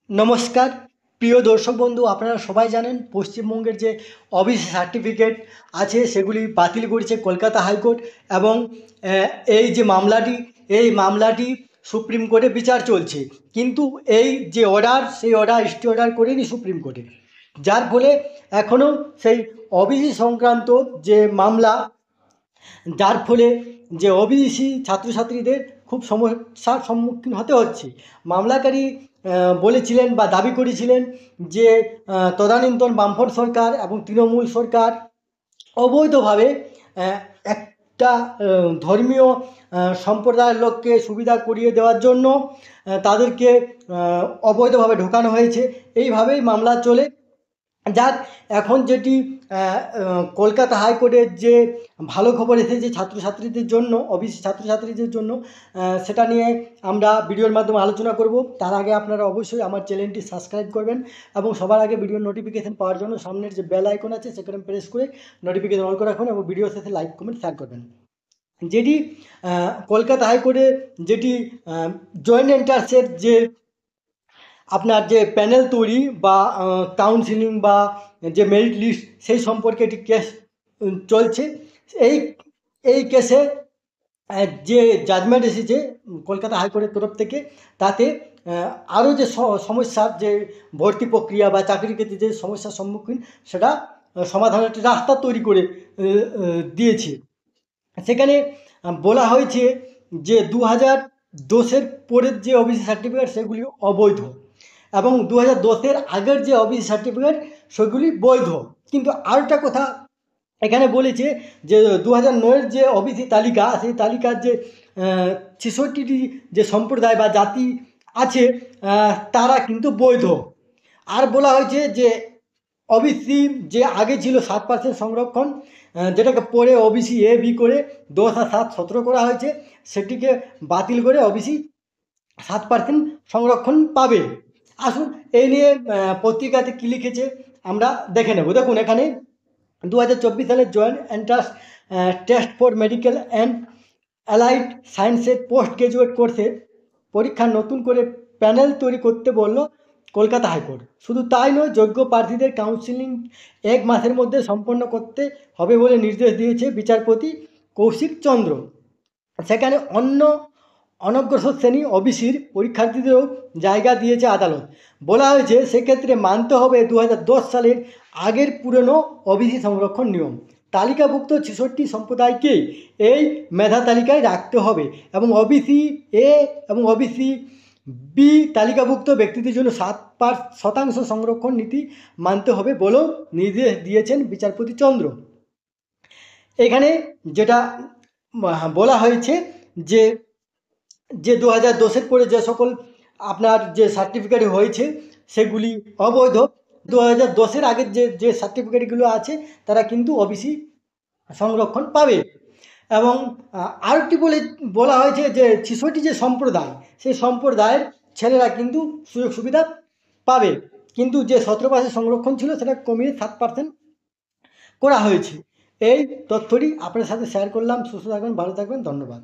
নমস্কার প্রিয় দর্শক বন্ধু, আপনারা সবাই জানেন পশ্চিমবঙ্গের যে ওবিসি সার্টিফিকেট আছে সেগুলি বাতিল করেছে কলকাতা হাইকোর্ট। এবং এই যে মামলাটি সুপ্রিম কোর্টে বিচার চলছে। কিন্তু এই যে অর্ডার, সেই অর্ডার স্টে অর্ডার করেনি সুপ্রিম কোর্টে, যার ফলে এখনও সেই ওবিসি সংক্রান্ত যে মামলা, যার ফলে যে ওবিসি ছাত্রছাত্রীদের খুব সমস্যার সম্মুখীন হতে হচ্ছে। মামলাকারী বলেছিলেন বা দাবি করেছিলেন যে তদানীন্তন বামফ্রন্ট সরকার এবং তৃণমূল সরকার অবৈধভাবে একটা ধর্মীয় সম্প্রদায়ের লোককে সুবিধা করিয়ে দেওয়ার জন্য তাদেরকে অবৈধভাবে ঢোকানো হয়েছে। এইভাবেই মামলা চলে যাক। এখন যেটি কলকাতা হাইকোর্টের যে ভালো খবর এসেছে ছাত্রছাত্রীদের জন্য, ওবিসি ছাত্রছাত্রীদের জন্য, সেটা নিয়ে আমরা ভিডিওর মাধ্যমে আলোচনা করব। তার আগে আপনারা অবশ্যই আমার চ্যানেলটি সাবস্ক্রাইব করবেন এবং সবার আগে ভিডিওর নোটিফিকেশান পাওয়ার জন্য সামনের যে বেল আইকন আছে সেখানে প্রেস করে নোটিফিকেশান অন করে রাখুন এবং ভিডিও শেষে লাইক কমেন্ট শেয়ার করবেন। যেটি কলকাতা হাইকোর্টে যেটি জয়েন্ট এন্ট্রান্সের যে আপনার যে প্যানেল তৈরি বা কাউন্সিলিং বা যে মেরিট লিস্ট, সেই সম্পর্কে একটি কেস চলছে। এই এই কেসে যে জাজমেন্ট এসেছে কলকাতা হাইকোর্টের তরফ থেকে, তাতে আরও যে সমস্যার যে ভর্তি প্রক্রিয়া বা চাকরির ক্ষেত্রে যে সমস্যার সম্মুখীন, সেটা সমাধানের একটি রাস্তা তৈরি করে দিয়েছে। সেখানে বলা হয়েছে যে 2010-এর পরের যে ওবিসি সার্টিফিকেট সেগুলি অবৈধ এবং 2010-এর আগের যে ওবিসি সার্টিফিকেট সেগুলি বৈধ। কিন্তু আরেকটা কথা এখানে বলেছে যে 2009-এর যে ওবিসি তালিকা, সেই তালিকার যে 66টি যে সম্প্রদায় বা জাতি আছে তারা কিন্তু বৈধ। আর বলা হয়েছে যে ওবিসি যে আগে ছিল 7% সংরক্ষণ, যেটাকে পরে ওবিসি এ বি করে 10 আর 7 17 করা হয়েছে, সেটিকে বাতিল করে ওবিসি 7% সংরক্ষণ পাবে। আসুন এই নিয়ে পত্রিকাতে কী লিখেছে আমরা দেখে নেব। দেখুন এখানে 2024 সালের joint entrance test for medical and allied সায়েন্সের পোস্ট গ্র্যাজুয়েট কোর্সের পরীক্ষা নতুন করে প্যানেল তৈরি করতে বলল কলকাতা হাইকোর্ট। শুধু তাই নয়, যোগ্য প্রার্থীদের কাউন্সিলিং 1 মাসের মধ্যে সম্পন্ন করতে হবে বলে নির্দেশ দিয়েছে বিচারপতি কৌশিক চন্দ্র। সেখানে অনগ্রসর শ্রেণী ওবিসির পরীক্ষার্থীদেরও জায়গা দিয়েছে আদালত। বলা হয়েছে সেক্ষেত্রে মানতে হবে 2010 সালের আগের পুরনো ওবিসি সংরক্ষণ নিয়ম। তালিকাভুক্ত 66 সম্প্রদায়কে এই মেধা তালিকায় রাখতে হবে এবং ওবিসি এ এবং ওবিসি বি তালিকাভুক্ত ব্যক্তিদের জন্য 7% সংরক্ষণ নীতি মানতে হবে বলেও নির্দেশ দিয়েছেন বিচারপতি চন্দ্র। এখানে যেটা বলা হয়েছে যে 2010-এর পরে যে সকল আপনার যে সার্টিফিকেট হয়েছে সেগুলি অবৈধ। 2010-এর আগের যে সার্টিফিকেটগুলো আছে তারা কিন্তু ওবিসি সংরক্ষণ পাবে। এবং আরেকটি বলা হয়েছে যে 66টি যে সম্প্রদায়, সেই সম্প্রদায়ের ছেলেরা কিন্তু সুযোগ সুবিধা পাবে, কিন্তু যে 17% সংরক্ষণ ছিল সেটা কমিয়ে 7% করা হয়েছে। এই তথ্যটি আপনার সাথে শেয়ার করলাম। সুস্থ থাকবেন, ভালো থাকবেন, ধন্যবাদ।